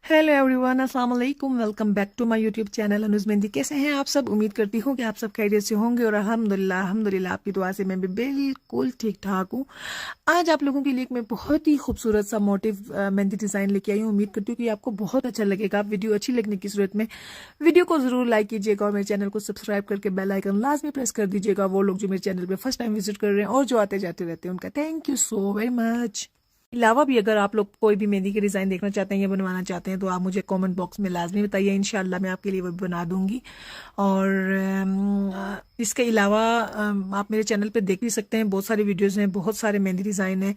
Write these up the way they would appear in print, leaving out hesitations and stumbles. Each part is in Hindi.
हेलो एवरीवन, अस्सलाम वालेकुम। Welcome back to my YouTube channel Anuj Mehndi. कैसे हैं आप सब? उम्मीद करती हूँ कि आप सब खैरियत से होंगे और अल्हम्दुलिल्लाह आपकी दुआ से मैं भी बिल्कुल ठीक ठाक हूँ। आज आप लोगों के लिए मैं बहुत ही खूबसूरत सा मोटिव मेहंदी डिज़ाइन लेके आई हूँ। उम्मीद करती हूँ कि आपको बहुत अच्छा लगेगा। वीडियो अच्छी लगने की सूरत में वीडियो को ज़रूर लाइक कीजिएगा और मेरे चैनल को सब्सक्राइब करके बेल आइकन लाजमी प्रेस कर दीजिएगा। वो लोग जो मेरे चैनल पर फर्स्ट टाइम विजिट कर रहे हैं और जो आते जाते रहते हैं उनका thank you so very much. अलावा भी अगर आप लोग कोई भी मेहंदी के डिज़ाइन देखना चाहते हैं या बनवाना चाहते हैं तो आप मुझे कमेंट बॉक्स में लाजमी बताइए। इंशाल्लाह मैं आपके लिए वो भी बना दूंगी। और इसके अलावा आप मेरे चैनल पे देख भी सकते हैं, बहुत सारी वीडियोस हैं, बहुत सारे मेहंदी डिज़ाइन हैं।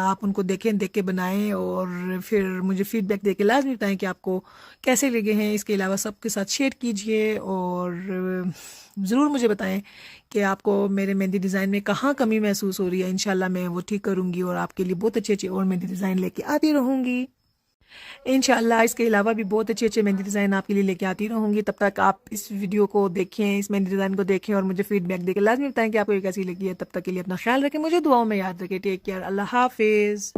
आप उनको देखें, देख के बनाएं और फिर मुझे फीडबैक दे के लाजमी बताएं कि आपको कैसे लगे हैं। इसके अलावा सबके साथ शेयर कीजिए और ज़रूर मुझे बताएं कि आपको मेरे मेहंदी डिज़ाइन में कहाँ कमी महसूस हो रही है। इंशाल्लाह मैं वो ठीक करूँगी और आपके लिए बहुत अच्छे अच्छे और मेहंदी डिज़ाइन लेके आती रहूँगी इंशाल्लाह। इसके अलावा भी बहुत अच्छे अच्छे मेहंदी डिज़ाइन आपके लिए लेके आती रहूँगी। तब तक आप इस वीडियो को देखें, इस मेहंदी डिज़ाइन को देखें और मुझे फीडबैक देकर लाजमी बताएं कि आपको ये कैसी लगी है। तब तक के लिए अपना ख्याल रखें, मुझे दुआओं में याद रखें। टेक केयर, अल्लाह हाफिज़।